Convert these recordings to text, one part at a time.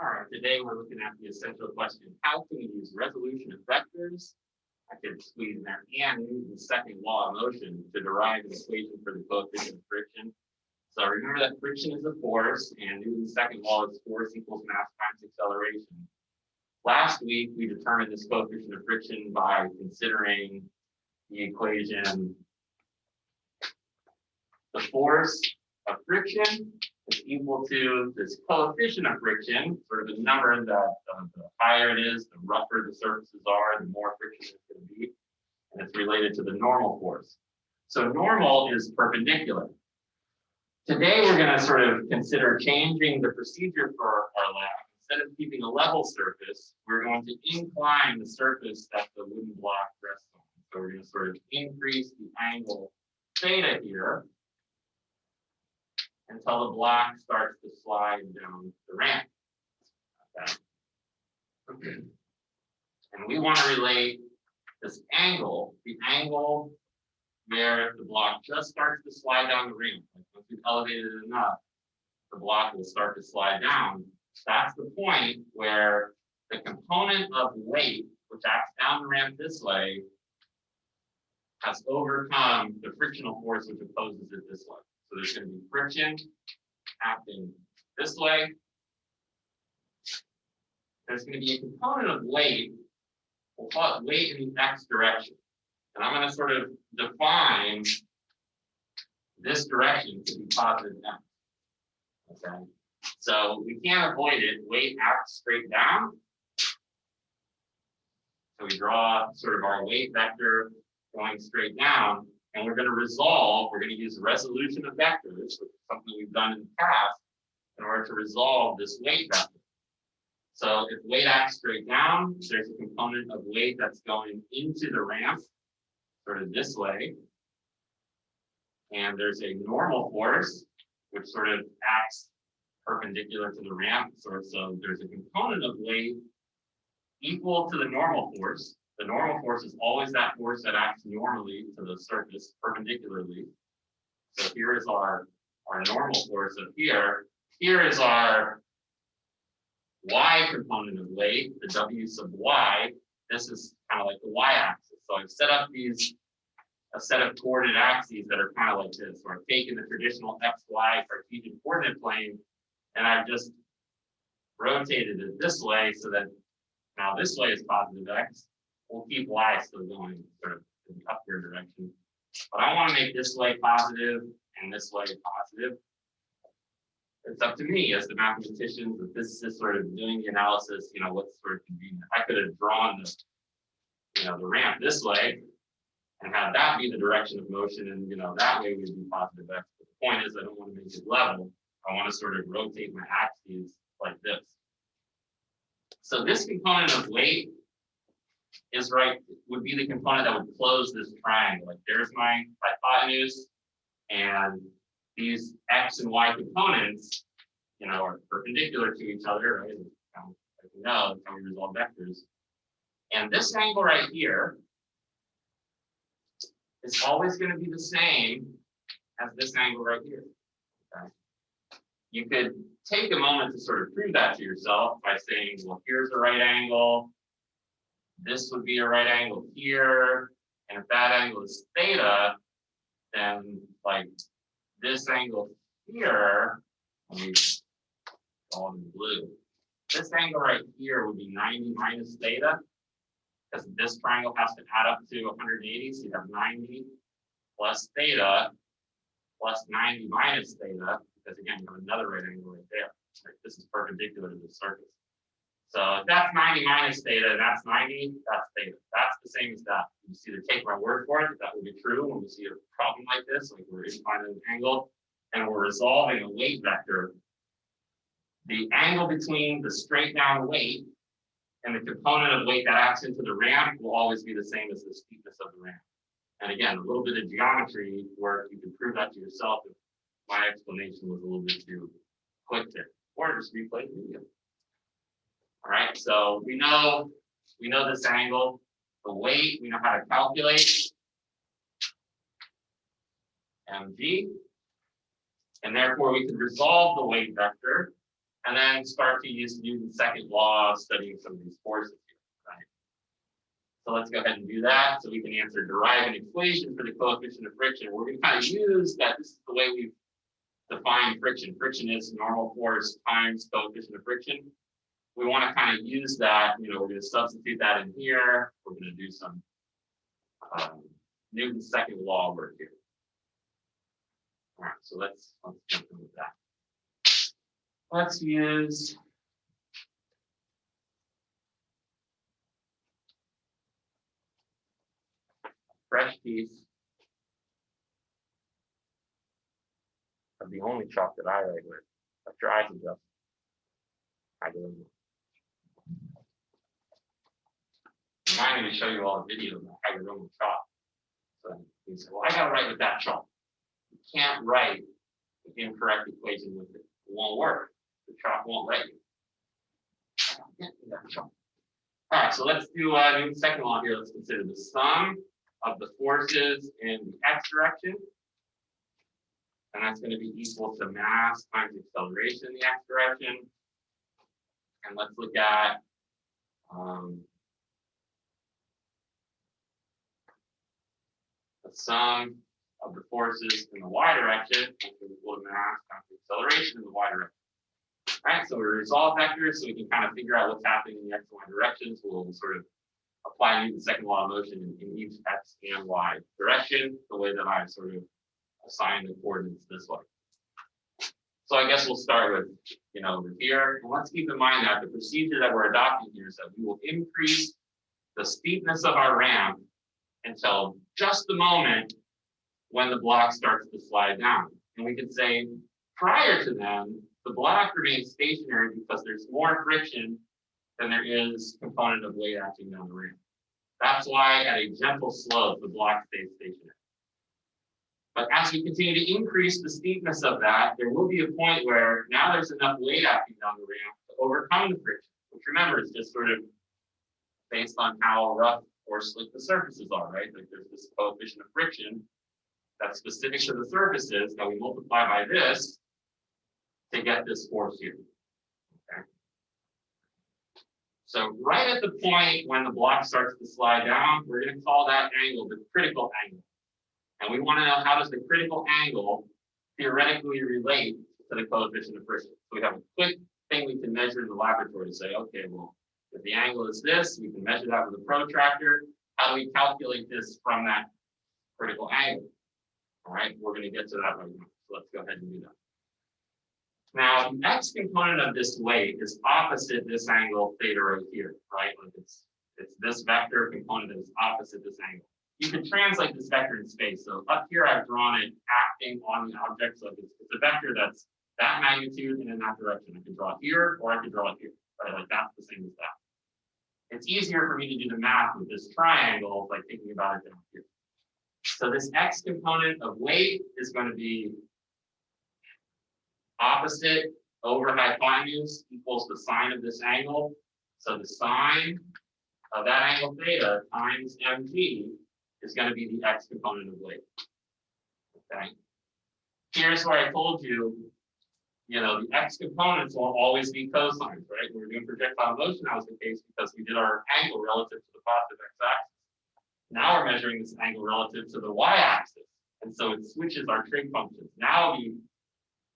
All right, today we're looking at the essential question: how can we use resolution of vectors? I could squeeze in there and Newton's second law of motion to derive an equation for the coefficient of friction. So remember that friction is a force, and Newton's second law is force equals mass times acceleration. Last week, we determined this coefficient of friction by considering the equation: the force of friction is equal to this coefficient of friction, sort of a number that the higher it is, the rougher the surfaces are, the more friction it's going to be, and it's related to the normal force. So normal is perpendicular. Today, we're going to sort of consider changing the procedure for our lab. Instead of keeping a level surface, we're going to incline the surface that the wooden block rests on. So we're going to sort of increase the angle theta here until the block starts to slide down the ramp. Okay. And we want to relate this angle, the angle where the block just starts to slide down the ramp. Like once we've elevated it enough, the block will start to slide down. That's the point where the component of weight, which acts down the ramp this way, has overcome the frictional force which opposes it this way. So there's going to be friction acting this way. There's going to be a component of weight, we'll call it weight in the x direction. And I'm going to sort of define this direction to be positive x. Okay. So we can't avoid it. Weight acts straight down. So we draw sort of our weight vector going straight down. And we're going to resolve, we're going to use the resolution of vectors, which is something we've done in the past, in order to resolve this weight vector. So if weight acts straight down, there's a component of weight that's going into the ramp, sort of this way. And there's a normal force, which sort of acts perpendicular to the ramp. So there's a component of weight equal to the normal force. The normal force is always that force that acts normally to the surface perpendicularly. So here is our normal force up here. Here is our y component of weight, the w sub y. This is kind of like the y-axis. So I've set up a set of coordinate axes that are kind of like this. So I've taken the traditional xy Cartesian coordinate plane, and I've just rotated it this way so that now this way is positive x. We'll keep y still going sort of in the upward direction. But I want to make this way positive and this way positive. It's up to me as the mathematician, the physicist sort of doing the analysis, what's sort of convenient. I could have drawn the ramp this way and have that be the direction of motion, and that way we'd be positive x. But the point is I don't want to make it level. I want to sort of rotate my axes like this. So this component of weight would be the component that would close this triangle. Like there's my hypotenuse, and these x and y components, are perpendicular to each other, right? Like we know, that's how we resolve vectors. And this angle right here is always going to be the same as this angle right here. Okay? You could take a moment to sort of prove that to yourself by saying, well, here's a right angle. This would be a right angle here. And if that angle is theta, then like this angle here, let me call it in blue. This angle right here would be 90 minus theta, because this triangle has to add up to 180. So you have 90 plus theta plus 90 minus theta, because again, you have another right angle right there. Right? This is perpendicular to the surface. So if that's 90 minus theta, that's 90, that's theta. That's the same as that. You just either take my word for it, that would be true when we see a problem like this, like we're inclining an angle and we're resolving a weight vector. The angle between the straight down weight and the component of weight that acts into the ramp will always be the same as the steepness of the ramp. And again, a little bit of geometry work, you can prove that to yourself if my explanation was a little bit too quick there, or just replay the video. All right, so we know this angle, the weight, we know how to calculate mg, and therefore we can resolve the weight vector and then start to use Newton's second law of studying some of these forces here, right? So let's go ahead and do that so we can derive an equation for the coefficient of friction. We're going to kind of use that. This is the way we've defined friction. Friction is normal force times coefficient of friction. We want to kind of use that, we're going to substitute that in here. We're going to do some Newton's second law work here. All right, so let's jump in with that. Let's use a fresh piece of the only chalk that I write with. After I can just, I don't know. Remind me to show you all a video about how you run with chalk. So you say, well, I gotta write with that chalk. You can't write an incorrect equation with it. It won't work. The chalk won't let you. All right, so let's do Newton's second law here. Let's consider the sum of the forces in the x direction. And that's going to be equal to mass times acceleration in the x direction. And let's look at the sum of the forces in the y direction, which is equal to mass times acceleration in the y direction. All right, so we resolve vectors so we can kind of figure out what's happening in the x and y directions. We'll sort of apply Newton's second law of motion in each x and y direction, the way that I sort of assign the coordinates this way. So I guess we'll start with, over here. And let's keep in mind that the procedure that we're adopting here is that we will increase the steepness of our ramp until just the moment when the block starts to slide down. And we can say prior to then, the block remains stationary because there's more friction than there is component of weight acting down the ramp. That's why at a gentle slope, the block stays stationary. But as we continue to increase the steepness of that, there will be a point where now there's enough weight acting down the ramp to overcome the friction, which remember is just sort of based on how rough or slick the surfaces are, right? Like there's this coefficient of friction that's specific to the surfaces that we multiply by this to get this force here. Okay. So right at the point when the block starts to slide down, we're going to call that angle the critical angle. And we want to know, how does the critical angle theoretically relate to the coefficient of friction? So we have a quick thing we can measure in the laboratory to say, okay, well, if the angle is this, we can measure that with a protractor. How do we calculate this from that critical angle? All right, we're going to get to that right now. So let's go ahead and do that. Now, the x component of this weight is opposite this angle theta right here, right? Like it's this vector component that is opposite this angle. You can translate this vector in space. So up here, I've drawn it acting on the object. So it's a vector that's that magnitude and in that direction. I could draw it here or I could draw it here, right? Like that's the same as that. It's easier for me to do the math with this triangle, like thinking about it down here. So this x component of weight is going to be opposite over hypotenuse equals the sine of this angle. So the sine of that angle theta times mg is going to be the x component of weight. Okay. Here's where I told you, the x components won't always be cosines, right? When we're doing projectile motion, that was the case because we did our angle relative to the positive x-axis. Now we're measuring this angle relative to the y-axis. And so it switches our trig functions. Now the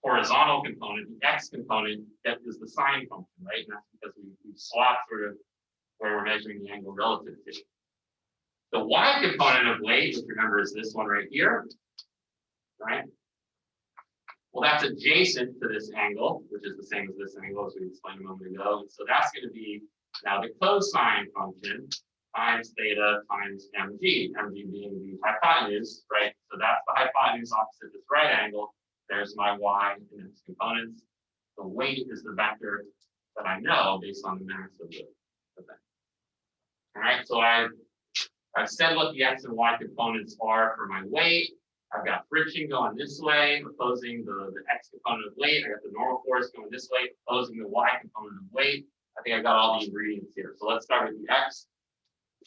horizontal component, the x component, that is the sine function, right? And that's because we swapped sort of where we're measuring the angle relative to. The y component of weight, which remember is this one right here, right? Well, that's adjacent to this angle, which is the same as this angle as we explained a moment ago. And so that's going to be now the cosine function times theta times mg, mg being the hypotenuse, right? So that's the hypotenuse opposite this right angle. There's my y and its components. The weight is the vector that I know based on the mass of the thing. All right, so I've said what the x and y components are for my weight. I've got friction going this way, opposing the x component of weight. I got the normal force going this way, opposing the y component of weight. I think I got all the ingredients here. So let's start with the x.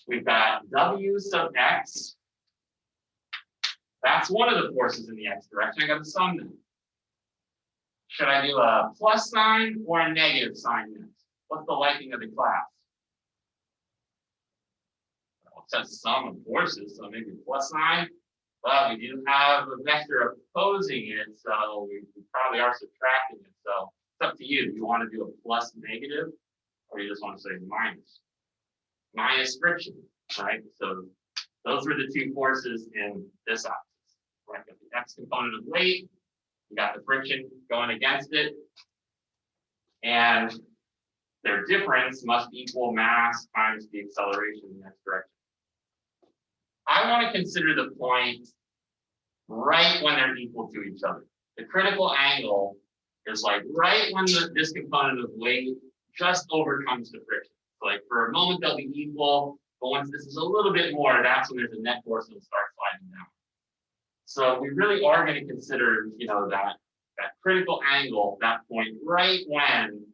We've got W sub x. That's one of the forces in the x direction. I got the sum then. Should I do a plus sign or a negative sign next? What's the liking of the class? Well, it says sum of forces, so maybe plus sign. But we do have a vector opposing it, so we probably are subtracting it. So it's up to you. Do you want to do a plus negative, or you just want to say minus? Minus friction, right? So those were the two forces in this axis. Right? The x component of weight, you got the friction going against it, and their difference must equal mass times the acceleration in the next direction. I want to consider the point right when they're equal to each other. The critical angle is like right when this component of weight just overcomes the friction. So like for a moment they'll be equal, but once this is a little bit more, that's when there's a net force and it'll start sliding down. So we really are going to consider, that critical angle, that point right when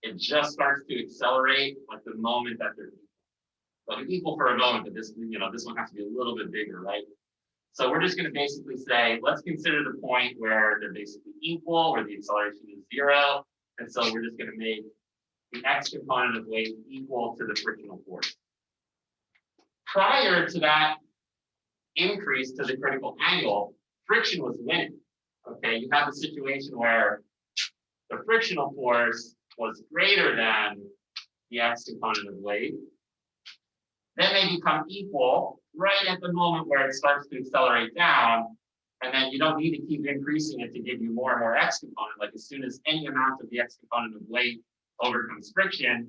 it just starts to accelerate, like the moment that they're equal. So they're equal for a moment, but this one has to be a little bit bigger, right? So we're just going to basically say, let's consider the point where they're basically equal, where the acceleration is 0. And so we're just going to make the x component of weight equal to the frictional force. Prior to that increase to the critical angle, friction was winning. Okay, you have a situation where the frictional force was greater than the x component of weight. Then they become equal right at the moment where it starts to accelerate down. And then you don't need to keep increasing it to give you more and more x component. Like as soon as any amount of the x component of weight overcomes friction,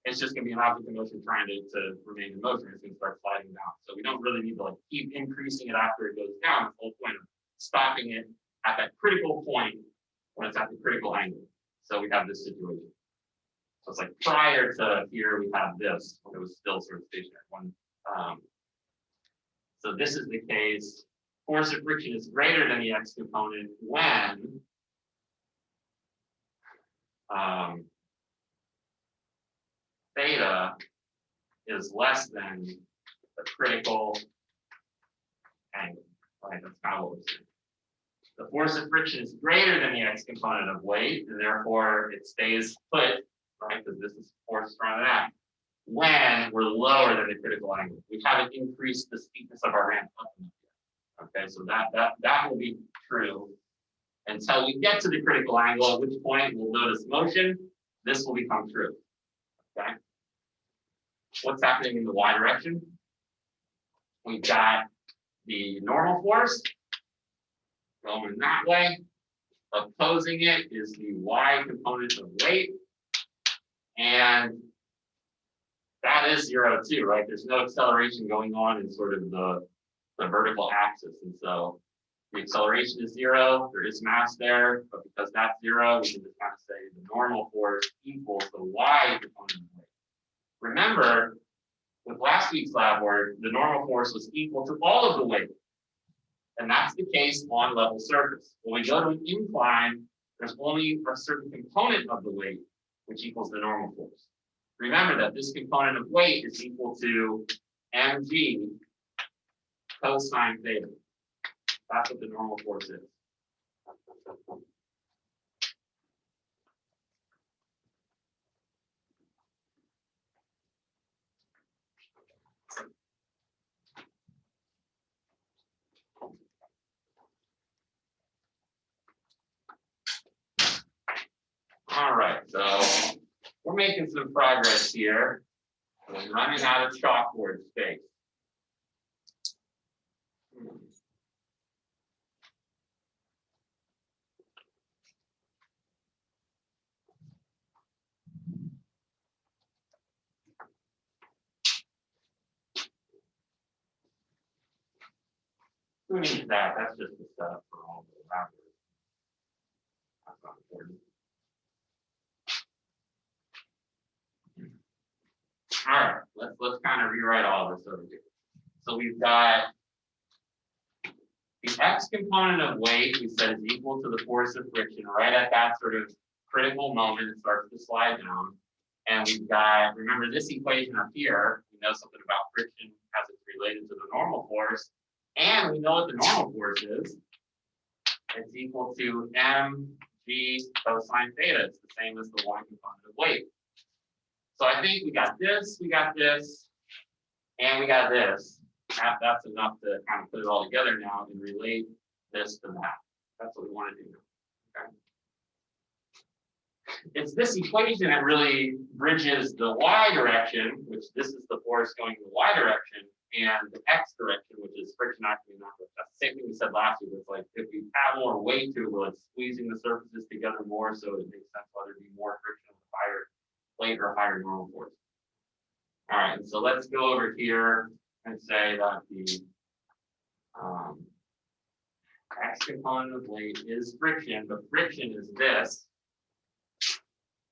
it's just going to be an object in motion trying to remain in motion. It's going to start sliding down. So we don't really need to keep increasing it after it goes down. It's the whole point of stopping it at that critical point when it's at the critical angle. So we have this situation. So it's like prior to here, we have this when it was still sort of stationary. So this is the case. Force of friction is greater than the x component when theta is less than the critical angle. Right? That's kind of what we're saying. The force of friction is greater than the x component of weight, and therefore it stays put, right? Because this is force stronger than that. When we're lower than the critical angle, we haven't increased the steepness of our ramp up enough yet. Okay, so that will be true until we get to the critical angle, at which point we'll notice motion. This will become true. Okay. What's happening in the y direction? We've got the normal force going that way. Opposing it is the y component of weight. And that is 0 too, right? There's no acceleration going on in sort of the vertical axis. And so the acceleration is 0, there is mass there, but because that's 0, we can just kind of say the normal force equals the y component of weight. Remember, with last week's lab work, the normal force was equal to all of the weight. And that's the case on level surface. When we go to an incline, there's only a certain component of the weight which equals the normal force. Remember that this component of weight is equal to mg cosine theta. That's what the normal force is. All right, so we're making some progress here. We're running out of chalkboard space. Who needs that? That's just the setup for all the lab work. That's not important. All right, let's kind of rewrite all this over here. So we've got the x component of weight, we said, is equal to the force of friction right at that sort of critical moment. It starts to slide down. And we've got, remember this equation up here, we know something about friction as it's related to the normal force. And we know what the normal force is. It's equal to mg mg cosine theta. It's the same as the y component of weight. So I think we got this, and we got this. That's enough to kind of put it all together now and relate this to that. That's what we want to do now. Okay. It's this equation that really bridges the y direction, which this is the force going in the y direction, and the x direction, which is friction acting in that direction. That's the same thing we said last week. It's like if we add more weight to it, well, it's squeezing the surfaces together more, so it makes sense whether it be more friction with higher weight or higher normal force. All right, and so let's go over here and say that the x component of weight is friction, but friction is this,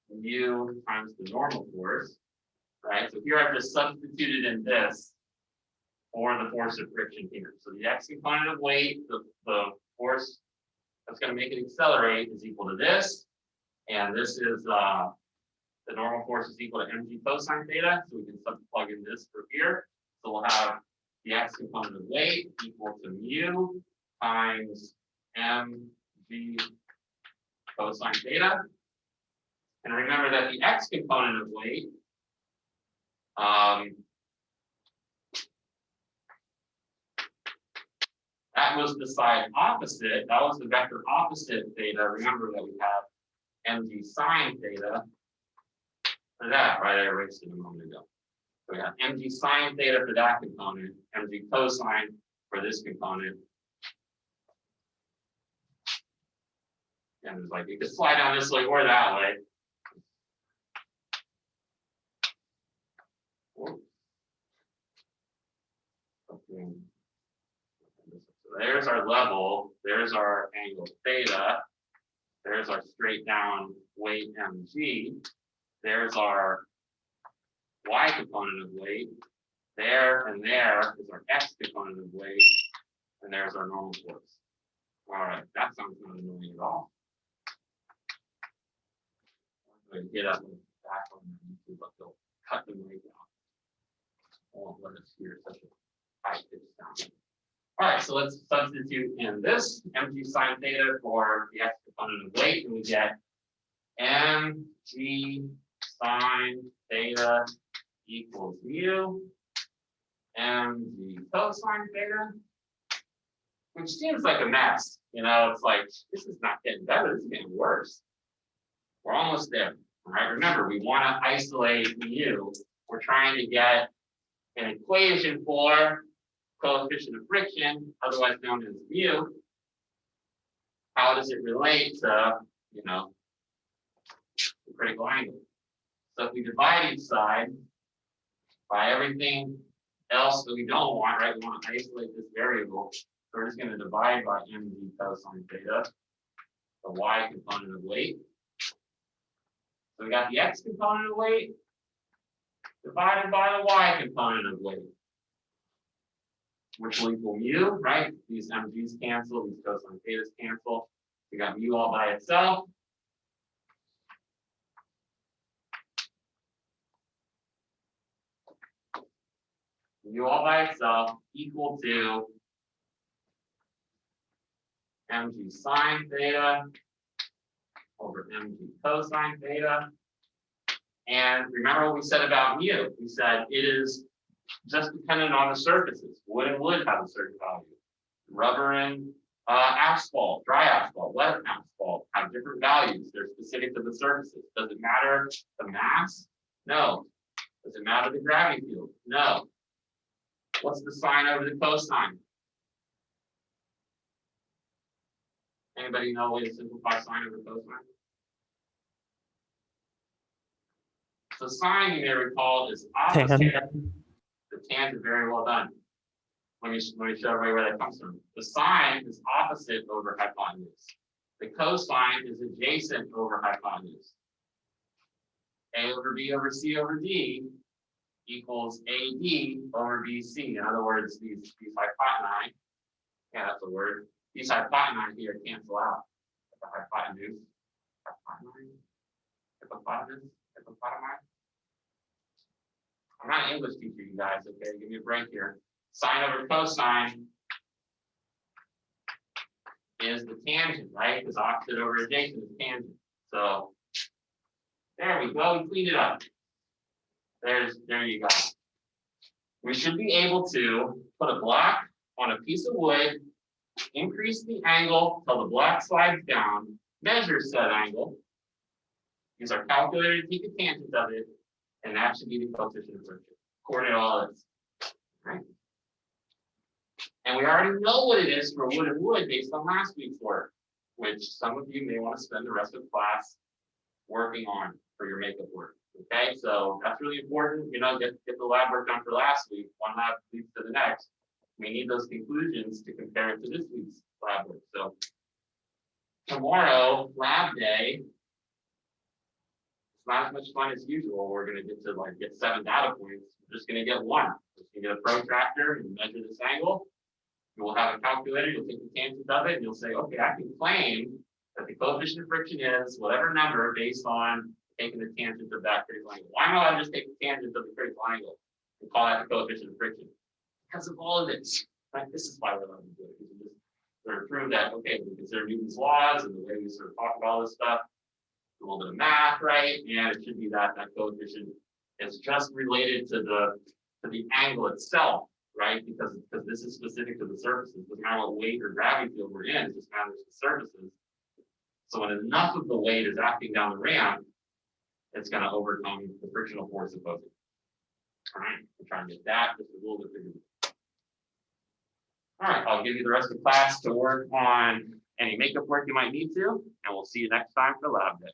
mu times the normal force, right? So here I've just substituted in this for the force of friction here. So the x component of weight, the force that's going to make it accelerate is equal to this, and this is the normal force is equal to mg cosine theta, so we can plug in this for here. So we'll have the x component of weight equal to mu times mg cosine theta. And remember that the x component of weight that was the side opposite, that was the vector opposite theta. Remember that we have mg sine theta for that, right? I erased it a moment ago. So we have mg sine theta for that component, mg cosine for this component. And it's like you could slide down this way or that way. Okay. So there's our level, there's our angle theta, there's our straight down weight mg, there's our y component of weight, there and there is our x component of weight, and there's our normal force. All right, that sounds not annoying at all. I'm going to get up and back on YouTube, but they'll cut them right down. I won't let us hear such a high pitch sound. All right, so let's substitute in this mg sine theta for the x component of weight, and we get mg sine theta equals mu mg cosine theta, which seems like a mess. You know, it's like, this is not getting better, this is getting worse. We're almost there. All right, remember, we want to isolate mu. We're trying to get an equation for coefficient of friction, otherwise known as mu. How does it relate to, you know, the critical angle? So if we divide each side by everything else that we don't want, right? We want to isolate this variable. So we're just going to divide by mg cosine theta, the y component of weight. So we got the x component of weight divided by the y component of weight, which will equal mu, right? These mg's cancel, these cosine thetas cancel. We got mu all by itself. Mu all by itself equal to mg sine theta over mg cosine theta. And remember what we said about mu. We said it is just dependent on the surfaces. Wood and wood have a certain value. Rubber and asphalt, dry asphalt, wet asphalt have different values. They're specific to the surfaces. Does it matter the mass? No. Does it matter the gravity field? No. What's the sine over the cosine? Anybody know a way to simplify sine over cosine? So sine, you may recall, is opposite. The tangent, very well done. Let me show everybody where that comes from. The sine is opposite over hypotenuse. The cosine is adjacent over hypotenuse. A over B over C over D equals AD over BC. In other words, these hypoteni, yeah, that's a word. These hypoteni here cancel out. The hypotenuse, hypotenuse. I'm not an English teacher, you guys, okay? Give me a break here. Sine over cosine is the tangent, right? Because opposite over adjacent is tangent. So there we go, we cleaned it up. There you go. We should be able to put a block on a piece of wood, increase the angle till the block slides down, measure said angle, use our calculator to take the tangent of it, and that should be the coefficient of friction, according to all this. Right? And we already know what it is for wood and wood based on last week's work, which some of you may want to spend the rest of class working on for your makeup work. Okay, so that's really important. You know, get the lab work done for last week. One lab leads to the next. We need those conclusions to compare it to this week's lab work. So tomorrow, lab day, it's not as much fun as usual. We're going to get 7 data points. We're just going to get 1. We're just going to get a protractor and measure this angle. You will have a calculator. You'll take the tangent of it, and you'll say, okay, I can claim that the coefficient of friction is whatever number based on taking the tangent of that critical angle. Why not I just take the tangent of the critical angle and call that the coefficient of friction? Because of all of this. Right? This is why we're allowed to do it. Because we just sort of prove that, okay, we consider Newton's laws and the way we sort of talk about all this stuff, a little bit of math, right? And it should be that coefficient is just related to the angle itself, right? Because this is specific to the surfaces. It doesn't matter what weight or gravity field we're in, it just matters the surfaces. So when enough of the weight is acting down the ramp, it's going to overcome the frictional force opposing. All right, we'll try and get that just a little bit bigger. All right, I'll give you the rest of the class to work on any makeup work you might need to, and we'll see you next time for lab day.